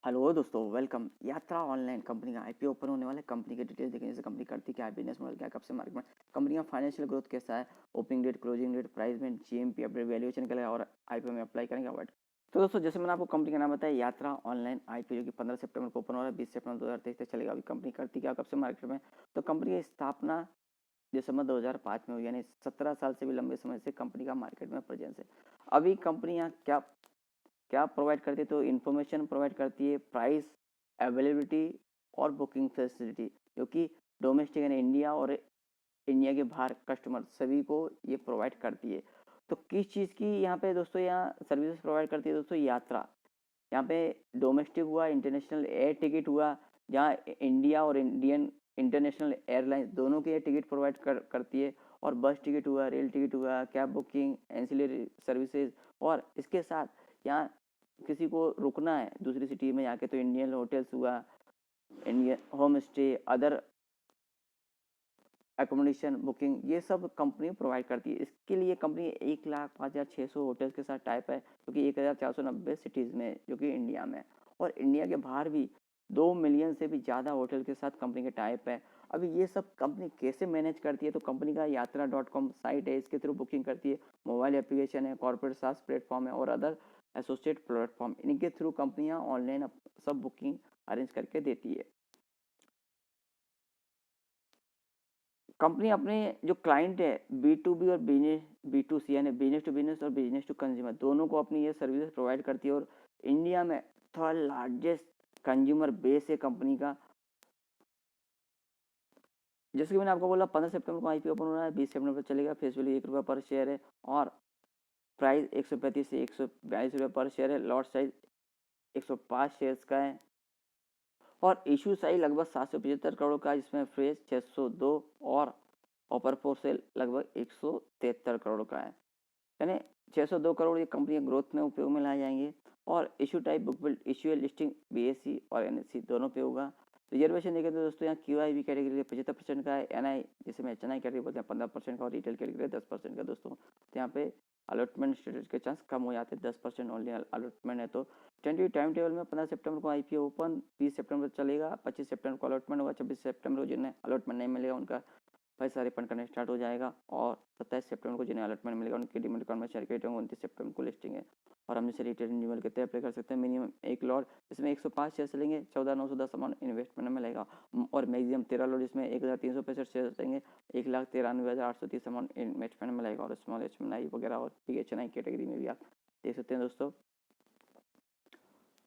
Hello दोस्तों, welcome. यात्रा online company का आईपीओ ओपन होने वाला है। कंपनी के डिटेल्स देखेंगे, जैसे कंपनी करती क्या है, बिजनेस मॉडल क्या है, कब से मार्केट में, कंपनी का फाइनेंशियल ग्रोथ कैसा है, opening date, closing date, price में जीएमपी अपडेट, वैल्यूएशन क्या है और आईपीओ में अप्लाई करेंगे अवार्ड। तो दोस्तों, जैसे मैंने आपको कंपनी का नाम बताया, यात्रा ऑनलाइन आईपीओ, जो कि 15 सितंबर को ओपन हो रहा है, 20 सितंबर 2023 तक चलेगा। अभी कंपनी करती क्या, कब से मार्केट में, तो कंपनी की स्थापना दिसंबर 2005 में हुई, यानी 17 साल से भी लंबे समय से कंपनी का मार्केट में प्रेजेंस है। अभी कंपनियां क्या क्या प्रोवाइड करती है, तो इन्फॉर्मेशन प्रोवाइड करती है, प्राइस, अवेलेबिलिटी और बुकिंग फैसिलिटी, जो कि डोमेस्टिक यानी इंडिया और इंडिया के बाहर कस्टमर सभी को ये प्रोवाइड करती है। तो किस चीज़ की यहाँ पे दोस्तों यहाँ सर्विसेज प्रोवाइड करती है दोस्तों, यात्रा। यहाँ पे डोमेस्टिक हुआ, इंटरनेशनल एयर टिकट हुआ, जहाँ इंडिया और इंडियन इंटरनेशनल एयरलाइंस दोनों के टिकट प्रोवाइड करती है। और बस टिकट हुआ, रेल टिकट हुआ, कैब बुकिंग, एंसिलरी सर्विसेज। और इसके साथ यहाँ किसी को रुकना है दूसरी सिटी में जाके, तो इंडियन होटल्स हुआ, Indian home stay, other accommodation booking, ये सब कंपनी प्रोवाइड करती है। इसके लिए कंपनी 1,05,600 होटल्स के साथ टाइप है, जो कि 1,490 सिटीज़ में, जो कि इंडिया में। और इंडिया के बाहर भी 2 मिलियन से भी ज़्यादा होटल के साथ कंपनी के टाइप है। अभी ये सब कंपनी कैसे मैनेज करती है, तो कंपनी का यात्रा.com साइट है, इसके थ्रू बुकिंग करती है। मोबाइल एप्लीकेशन है, कॉर्पोरेट सास प्लेटफॉर्म है और अदर एसोसिएट प्लेटफॉर्म, इनके थ्रू कंपनियां ऑनलाइन सब बुकिंग अरेंज करके देती है। कंपनी अपने जो क्लाइंट है, बी टू बी और बिजनेस बी टू सी, यानी बिजनेस टू बिजनेस और बिजनेस टू कंज्यूमर, दोनों को अपनी ये सर्विसेज प्रोवाइड करती है। और इंडिया में थर्ड लार्जेस्ट कंज्यूमर बेस है कंपनी का। जैसे कि मैंने आपको बोला, 15 सितंबर को आईपीओ ओपन हो रहा है, 20 सितंबर पर चलेगा। फेस वैल्यू ₹1 पर शेयर है और प्राइस 135 से ₹142 पर शेयर है। लॉट साइज 105 शेयर्स का है और इशू साइज लगभग 775 करोड़ का, जिसमें फ्रेश 602 और ऑपर फोर सेल लगभग 173 करोड़ का है। यानी 602 करोड़ ये कंपनी ग्रोथ में उपयोग में लाए जाएंगे। और issue type book build, issue listing BSc और एनएससी दोनों पे होगा। रिजर्वेशन देखें तो दोस्तों, यहाँ क्यूआईबी कैटेगरी 75% का है, एनआई जिसे मैं एचएनआई कैटेगरी बोलते हैं 15% का, और रिटेल कैटेगरी 10% का दोस्तों। तो यहाँ पे अलॉटमेंट स्टेटस के चांस कम हो जाते हैं, 10% ओनली अलॉटमेंट है। तो टेंटेटिव टाइम टेबल में 15 सितंबर को आईपीओ ओपन, 20 सितंबर चलेगा, 25 सितंबर को अलॉटमेंट होगा, 26 सितंबर को जिन्हें अलॉटमेंट नहीं मिलेगा उनका पैसा रिफंड करना स्टार्ट हो जाएगा। और 27 सितंबर को जिन्हें अलॉटमेंट मिलेगा उनकी डिमेट अकाउंट में शेयर क्रेडिट होंगे। 29 सितंबर को लिस्टिंग है। और हम जैसे रिटेल रिन्यूअल के तय अप्लाई कर सकते हैं। मिनिमम एक लॉट जिसमें 105 शेयर लेंगे, 14,910 अमाउंट इन्वेस्टमेंट में लगेगा। और मैक्सिमम 13 लॉट जिसमें 1,365 शेयर देंगे, 1,93,830 अमाउंट इन्वेस्टमेंट में लगेगा। और स्मॉल एचएनआई वगैरह और बिग एचएनआई कैटेगरी में भी आप देख सकते हैं दोस्तों।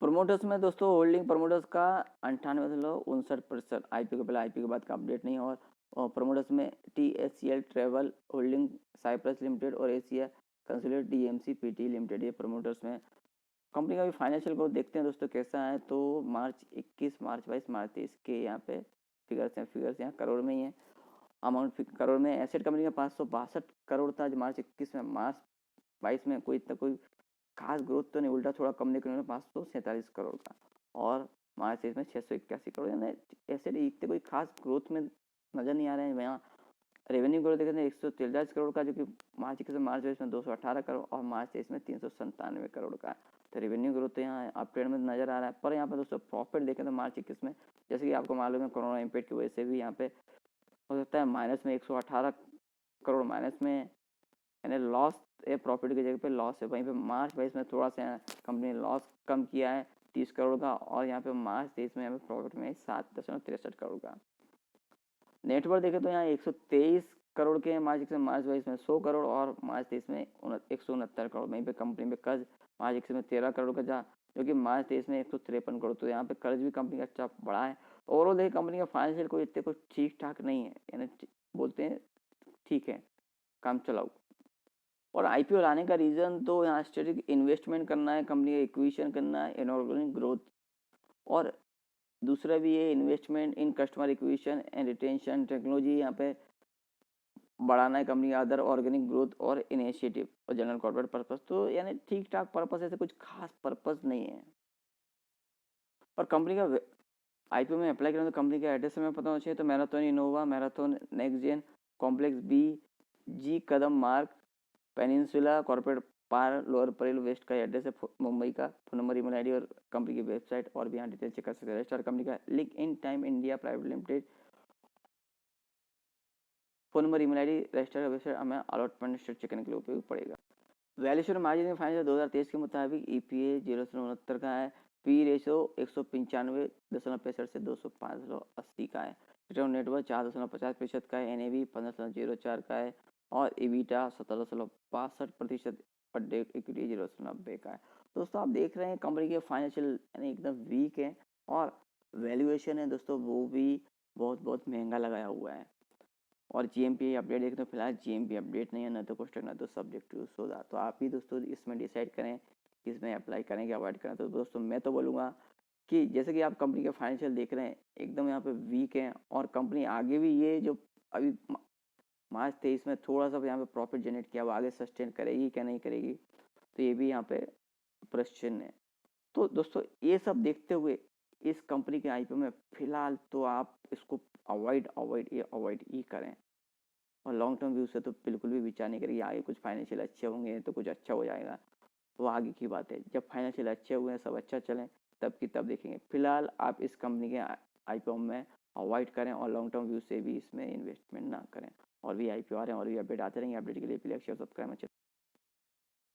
प्रोमोटर्स में दोस्तों, होल्डिंग प्रोमोटर्स का 98.59%। आईपीओ के पहले, आईपीओ के बाद का अपडेट नहीं। और प्रोमोटर्स में टीएससीएल ट्रेवल होल्डिंग, साइप्रस लिमिटेड और Asia consolidate DMC PT limited, ये प्रोमोटर्स में। कंपनी का भी फाइनेंशियल ग्रोथ देखते हैं दोस्तों कैसा है। तो मार्च 21, मार्च 22, मार्च 23 के यहाँ पे फिगर्स यहाँ करोड़ में ही है। अमाउंट करोड़ में। एसेट कंपनी का 562 करोड़ था मार्च 21 में। मार्च 22 में कोई इतना कोई खास ग्रोथ तो नहीं, उल्टा थोड़ा कम, लेकिन 547 करोड़ का। और मार्च इसमें 681 करोड़, यानी ऐसे इतने कोई खास ग्रोथ में नजर नहीं आ रहे हैं यहाँ। रेवेन्यू ग्रोथ देखें तो 143 करोड़ का, जो कि मार्च इसमें 218 करोड़ और मार्च इसमें 397 करोड़ का। तो रेवेन्यू ग्रोथ तो यहाँ अप ट्रेंड में नजर आ रहा है। पर यहाँ पर दोस्तों प्रॉफिट देखें तो मार्च 21 में, जैसे कि आपको मालूम है, कोरोना इम्पैक्ट की वजह से भी यहाँ पे हो सकता है माइनस में 118 करोड़ माइनस में, यानी लॉस है, प्रॉफिट की जगह पे लॉस है। वहीं पे मार्च 22 में थोड़ा सा कंपनी ने लॉस कम किया है 30 करोड़ का। और यहाँ पे मार्च 23 में यहाँ पे प्रॉफिट में 7.63 करोड़ का। नेटवर्क देखें तो यहाँ 123 करोड़ के हैं मार्च 22 में 100 करोड़ और मार्च 23 में 169 करोड़। वहीं पे कंपनी में कर्ज मार्च 21 में 13 करोड़ का जा, जो कि मार्च 23 में 153 करोड़। तो यहाँ पे कर्ज भी कंपनी का अच्छा बढ़ा है। ओवरऑल देखिए, कंपनी का फाइनेंशियल कोई इतने कुछ ठीक ठाक नहीं है, यानी बोलते हैं ठीक है, काम चलाओ। और आईपीओ लाने का रीज़न तो यहाँ स्ट्रेटेजिक इन्वेस्टमेंट करना है, कंपनी का एक्विजिशन करना है, इनऑर्गेनिक ग्रोथ। और दूसरा भी है investment in customer acquisition and retention, technology यहाँ पे बढ़ाना है कंपनी का, अदर ऑर्गेनिक ग्रोथ और इनिशिएटिव और जनरल कॉर्पोरेट पर्पस। तो यानी ठीक ठाक पर्पस, ऐसे कुछ खास पर्पस नहीं है। और कंपनी का आईपीओ में अप्लाई करें तो कंपनी का एड्रेस हमें पता होना चाहिए। तो Marathon Innova, Marathon next gen complex B, G Kadam Marg, Peninsula Corporate Park Lower Parel West का एड्रेस है मुंबई का, फोन नंबर, ईमेल आईडी और कंपनी की वेबसाइट और भी यहाँ डिटेल चेक कर सकते हैं। रजिस्टर कंपनी का Link Intime India Private Limited, phone number, email ID, register website हमें अलॉटमेंट स्टेट चेक करने के लिए उपयोग पड़ेगा। वैल्यूएशन मार्जिन में फाइनेंशियल 2023 के मुताबिक ईपीए 0.69 का है, पी रेशो 195.65 से 205.80 का है, रिटर्न नेटवर्क 4.50% का है, एनएवी 15.04 का है और ईबीटा 17.62% पर डे इक्विटी 0.90 का है। दोस्तों आप देख रहे हैं कंपनी के फाइनेंशियल यानी एकदम वीक है और वैल्यूएशन है दोस्तों वो भी बहुत बहुत महंगा लगाया हुआ है। और जीएमपी अपडेट देखें तो फिलहाल जीएमपी अपडेट नहीं है, ना तो क्वेश्चन ना तो सब्जेक्ट यूज होगा। तो आप ही दोस्तों इसमें डिसाइड करें इसमें अप्लाई करें कि अवॉइड करें। तो दोस्तों मैं तो बोलूँगा कि जैसे कि आप कंपनी के फाइनेंशियल देख रहे हैं एकदम यहाँ पे वीक है और कंपनी आगे भी ये जो अभी मार्च 23 में थोड़ा सा यहाँ पे प्रॉफिट जनरेट किया वो आगे सस्टेन करेगी क्या नहीं करेगी, तो ये भी यहाँ पे प्रश्न है। तो दोस्तों ये सब देखते हुए इस कंपनी के आईपीओ में फिलहाल तो आप इसको अवॉइड ही करें और लॉन्ग टर्म व्यू से तो बिल्कुल भी विचार नहीं करेंगे। आगे कुछ फाइनेंशियल अच्छे होंगे तो कुछ अच्छा हो जाएगा, वो आगे की बात है। जब फाइनेंशियल अच्छे हुए हैं सब अच्छा चलें तब की तब देखेंगे। फिलहाल आप इस कंपनी के आईपीओ में अवॉइड करें और लॉन्ग टर्म व्यू से भी इसमें इन्वेस्टमेंट ना करें। और भी आईपीओ आ रहे हैं और भी अपडेट आते रहेंगे। अपडेट के लिए प्लीज सब्सक्राइब